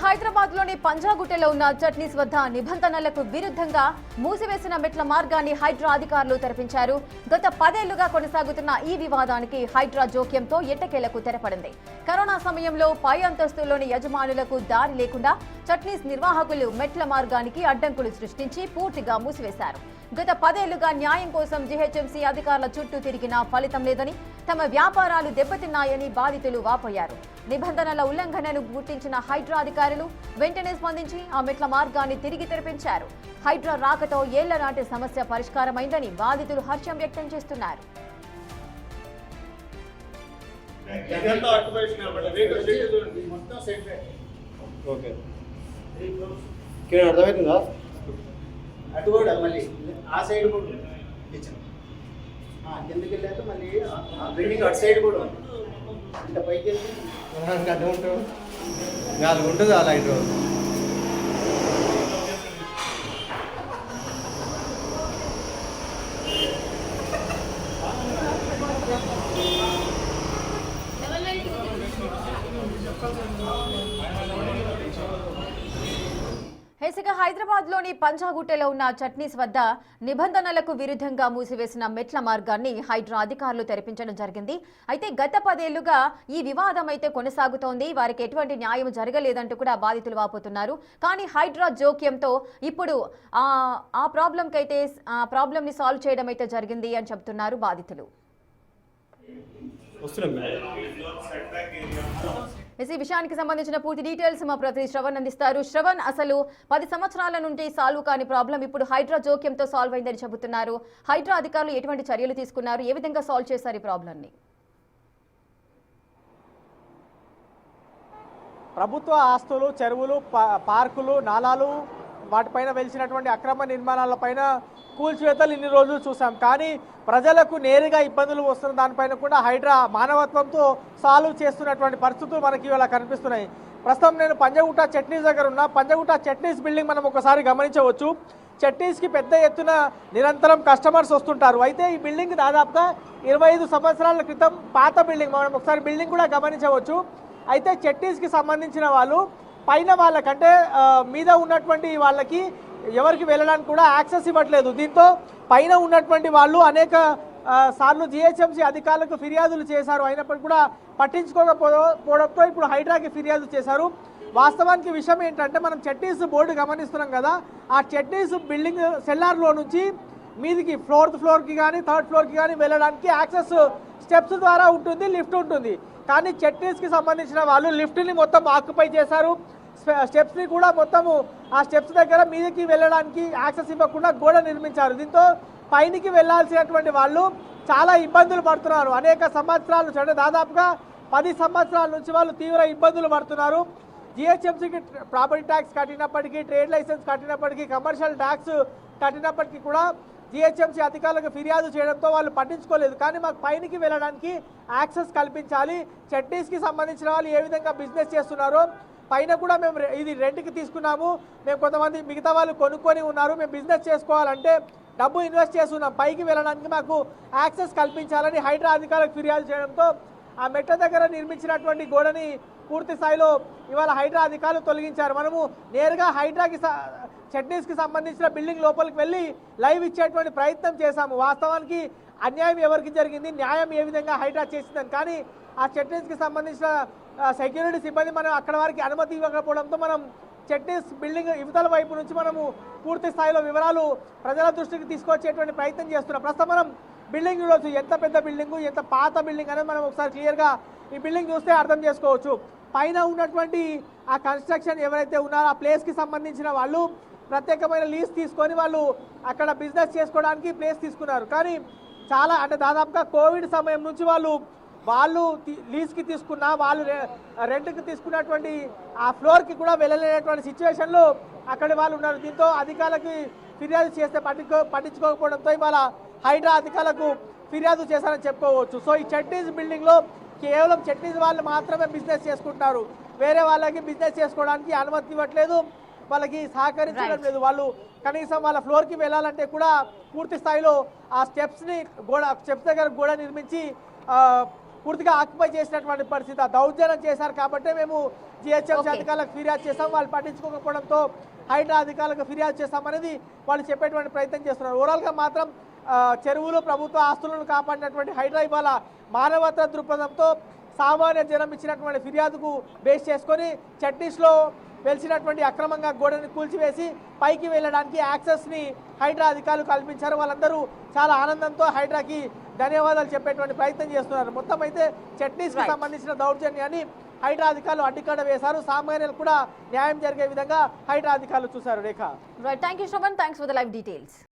హైదరాబాద్లోని పంజాగుట్టలో ఉన్న చట్నీస్ వద్ద నిబంధనలకు విరుద్ధంగా మూసివేసిన మెట్ల మార్గాన్ని హైడ్రా అధికారులు తెరపించారు. గత 10 ఏళ్లుగా కొనసాగుతున్న ఈ వివాదానికి హైడ్రా జోక్యంతో ఎట్టకేలకు తెరపడింది. కరోనా సమయంలో పై అంతస్తులోని యజమానులకు దారి లేకుండా చట్నీస్ నిర్వాహకులు మెట్ల మార్గానికి అడ్డంకులు సృష్టించి పూర్తిగా మూసివేశారు. గత 10 ఏళ్లుగా న్యాయం కోసం జీహెచ్ఎంసీ అధికారుల చుట్టూ తిరిగినా ఫలితం లేదని, తమ వ్యాపారాలు దెబ్బతిన్నాయని బాధితులు వాపోయారు. నిబంధనల ఉల్లంఘనను గుర్తించిన హైడ్రా అధికారులు వెంటనే స్పందించి ఆ మెట్ల మార్గాన్ని తిరిగి తెరపించారు. హైడ్రా రాకతో ఏళ్ల నాటి సమస్య పరిష్కారమైందని బాధితులు హర్షం వ్యక్తం చేస్తున్నారు. అటు కూడా మళ్ళీ ఆ సైడ్ కూడా కిచెన్ కిందకి వెళ్ళాక మళ్ళీ ఆ బిల్డింగ్ అటు సైడ్ కూడా ఉంది. ఇంత పైకి వెళ్ళి అటు ఉంటుంది, నాలుగు ఉంటుంది ఆ లైట్. హైదరాబాద్లోని పంజాగుట్టలో ఉన్న చట్నీస్ వద్ద నిబంధనలకు విరుద్ధంగా మూసివేసిన మెట్ల మార్గాన్ని హైడ్రా అధికారులు తెరపించడం జరిగింది. అయితే గత 10 ఏళ్లుగా ఈ వివాదం అయితే కొనసాగుతోంది. వారికి ఎటువంటి న్యాయం జరగలేదంటూ కూడా బాధితులు వాపోతున్నారు. కానీ హైడ్రా జోక్యంతో ఇప్పుడు ఆ ప్రాబ్లంని సాల్వ్ చేయడం అయితే జరిగింది అని చెప్తున్నారు బాధితులు. ఈ విషయానికి సంబంధించిన పూర్తి డీటెయిల్స్ మా ప్రతినిధి శ్రవణ్ అందిస్తారు. శ్రవణ్, అసలు 10 సంవత్సరాల నుండి సాల్వ్ కాని ప్రాబ్లం ఇప్పుడు హైడ్రా జోక్యంతో సాల్వ్ అయిందని చెబుతున్నారు. హైడ్రా అధికారులు ఎటువంటి చర్యలు తీసుకున్నారు, ఏ విధంగా సాల్వ్ చేశారు ఈ ప్రాబ్లంని? ప్రభుత్వ ఆస్తులు, చెరువులు, పార్కులు, నాలాలు, వాటిపైన వెలిసినటువంటి అక్రమ నిర్మాణాలపైన కూల్చివేతలు ఇన్ని రోజులు చూసాం. కానీ ప్రజలకు నేరుగా ఇబ్బందులు వస్తున్న దానిపైన కూడా హైడ్రా మానవత్వంతో సాల్వ్ చేస్తున్నటువంటి పరిస్థితులు మనకి ఇవాళ కనిపిస్తున్నాయి. ప్రస్తుతం నేను పంజాగుట్ట చట్నీస్ దగ్గర ఉన్నా. పంజాగుట్ట చట్నీస్ బిల్డింగ్ మనం ఒకసారి గమనించవచ్చు. చట్నీస్కి పెద్ద ఎత్తున నిరంతరం కస్టమర్స్ వస్తుంటారు. అయితే ఈ బిల్డింగ్ దాదాపుగా 25 సంవత్సరాల క్రితం పాత బిల్డింగ్. మనం ఒకసారి బిల్డింగ్ కూడా గమనించవచ్చు. అయితే చట్నీస్కి సంబంధించిన వాళ్ళు పైన వాళ్ళకంటే మీద ఉన్నటువంటి వాళ్ళకి ఎవరికి వెళ్ళడానికి కూడా యాక్సెస్ ఇవ్వట్లేదు. దీంతో పైన ఉన్నటువంటి వాళ్ళు అనేక సార్లు జిహెచ్ఎంసీ అధికారులకు ఫిర్యాదులు చేశారు. అయినప్పటికీ కూడా పట్టించుకోకపోవడంతో ఇప్పుడు హైడ్రాకి ఫిర్యాదు చేశారు. వాస్తవానికి విషయం ఏంటంటే, మనం చట్నీస్ బోర్డు గమనిస్తున్నాం కదా, ఆ చట్నీస్ బిల్డింగ్ సెల్లార్లో నుంచి మీదికి 4th ఫ్లోర్కి కానీ 3rd ఫ్లోర్కి కానీ వెళ్ళడానికి యాక్సెస్ స్టెప్స్ ద్వారా ఉంటుంది, లిఫ్ట్ ఉంటుంది. కానీ చట్నీస్కి సంబంధించిన వాళ్ళు లిఫ్ట్ని మొత్తం ఆక్యుపై చేశారు. స్టెప్స్ని కూడా మొత్తము ఆ స్టెప్స్ దగ్గర మీదకి వెళ్ళడానికి యాక్సెస్ ఇవ్వకుండా గోడ నిర్మించారు. దీంతో పైనికి వెళ్లాల్సినటువంటి వాళ్ళు చాలా ఇబ్బందులు పడుతున్నారు. అనేక సంవత్సరాల నుంచి, అంటే దాదాపుగా 10 సంవత్సరాల నుంచి వాళ్ళు తీవ్ర ఇబ్బందులు పడుతున్నారు. జిహెచ్ఎంసీకి ప్రాపర్టీ ట్యాక్స్ కట్టినప్పటికీ, ట్రేడ్ లైసెన్స్ కట్టినప్పటికీ, కమర్షియల్ ట్యాక్స్ కట్టినప్పటికీ కూడా జిహెచ్ఎంసీ అధికారులకు ఫిర్యాదు చేయడంతో వాళ్ళు పట్టించుకోలేదు. కానీ మాకు పైనికి వెళ్ళడానికి యాక్సెస్ కల్పించాలి, చట్నీస్కి సంబంధించిన వాళ్ళు ఏ విధంగా బిజినెస్ చేస్తున్నారో, పైన కూడా మేము ఇది రెంట్కి తీసుకున్నాము, మేము కొంతమంది మిగతా వాళ్ళు కొనుక్కొని ఉన్నారు, మేము బిజినెస్ చేసుకోవాలంటే డబ్బు ఇన్వెస్ట్ చేస్తున్నాం, పైకి వెళ్ళడానికి మాకు యాక్సెస్ కల్పించాలని హైడ్రా అధికారులకు ఫిర్యాదు చేయడంతో ఆ మెట్ల దగ్గర నిర్మించినటువంటి గోడని పూర్తి స్థాయిలో ఇవాళ హైడ్రా అధికారులు తొలగించారు. మనము నేరుగా హైడ్రాకి చట్నీస్కి సంబంధించిన బిల్డింగ్ లోపలికి వెళ్ళి లైవ్ ఇచ్చేటువంటి ప్రయత్నం చేశాము. వాస్తవానికి అన్యాయం ఎవరికి జరిగింది, న్యాయం ఏ విధంగా హైడ్రా చేసిందని. కానీ ఆ చట్నీస్కి సంబంధించిన సెక్యూరిటీ సిబ్బంది మనం అక్కడ వారికి అనుమతి ఇవ్వకపోవడంతో మనం చట్నీస్ బిల్డింగ్ ఇవతల వైపు నుంచి మనము పూర్తి స్థాయిలో వివరాలు ప్రజల దృష్టికి తీసుకొచ్చేటువంటి ప్రయత్నం చేస్తున్నాం. ప్రస్తుతం మనం బిల్డింగ్ చూడవచ్చు, ఎంత పెద్ద బిల్డింగు, ఎంత పాత బిల్డింగ్ అనేది మనం ఒకసారి క్లియర్గా ఈ బిల్డింగ్ చూస్తే అర్థం చేసుకోవచ్చు. పైన ఉన్నటువంటి ఆ కన్స్ట్రక్షన్ ఎవరైతే ఉన్నారో ఆ ప్లేస్కి సంబంధించిన వాళ్ళు ప్రత్యేకమైన లీజ్ తీసుకొని వాళ్ళు అక్కడ బిజినెస్ చేసుకోవడానికి ప్లేస్ తీసుకున్నారు. కానీ చాలా, అంటే దాదాపుగా కోవిడ్ సమయం నుంచి వాళ్ళు లీజ్కి తీసుకున్న వాళ్ళు రెంట్కి తీసుకున్నటువంటి ఆ ఫ్లోర్కి కూడా వెళ్ళలేనటువంటి సిచ్యువేషన్లో అక్కడి వాళ్ళు ఉన్నారు. దీంతో అధికారులకి ఫిర్యాదు చేస్తే పట్టించుకోకపోవడంతో ఇవాళ హైడ్రా అధికారులకు ఫిర్యాదు చేశారని చెప్పుకోవచ్చు. సో ఈ చట్నీస్ బిల్డింగ్లో కేవలం చట్నీస్ వాళ్ళు మాత్రమే బిజినెస్ చేసుకుంటారు, వేరే వాళ్ళకి బిజినెస్ చేసుకోవడానికి అనుమతి ఇవ్వట్లేదు, వాళ్ళకి సహకరించడం లేదు. వాళ్ళు కనీసం వాళ్ళ ఫ్లోర్కి వెళ్ళాలంటే కూడా పూర్తి స్థాయిలో ఆ స్టెప్స్ దగ్గర గోడ నిర్మించి పూర్తిగా ఆక్యుపై చేసినటువంటి పరిస్థితి. ఆ దౌర్జన్యం చేశారు కాబట్టి మేము జిహెచ్ఎంసీ Okay. అధికారులకు ఫిర్యాదు చేస్తాం, వాళ్ళు పట్టించుకోకపోవడంతో హైడ్రా అధికారులకు ఫిర్యాదు చేస్తామనేది వాళ్ళు చెప్పేటువంటి ప్రయత్నం చేస్తున్నారు. ఓవరాల్గా మాత్రం చెరువులు ప్రభుత్వ ఆస్తులను కాపాడినటువంటి హైడ్రా ఇవాళ మానవతా దృక్పథంతో సామాన్య జనం ఇచ్చినటువంటి ఫిర్యాదుకు బేస్ చేసుకొని చట్నీస్లో వెలిసినటువంటి అక్రమంగా గోడని కూల్చివేసి పైకి వెళ్ళడానికి యాక్సెస్ని హైడ్రా అధికారులు కల్పించారు. వాళ్ళందరూ చాలా ఆనందంతో హైడ్రాకి ధన్యవాదాలు చెప్పేటువంటి ప్రయత్నం చేస్తున్నారు. మొత్తం అయితే చట్నీస్కి Right. సంబంధించిన దౌర్జన్యాన్ని హైడ్రా అధికారులు అడ్డుకట్ట వేశారు. సామాన్యులు కూడా న్యాయం జరిగే విధంగా హైడ్రా అధికారులు చూశారు. Rekha, right, thank you Shravan, thanks for the live details.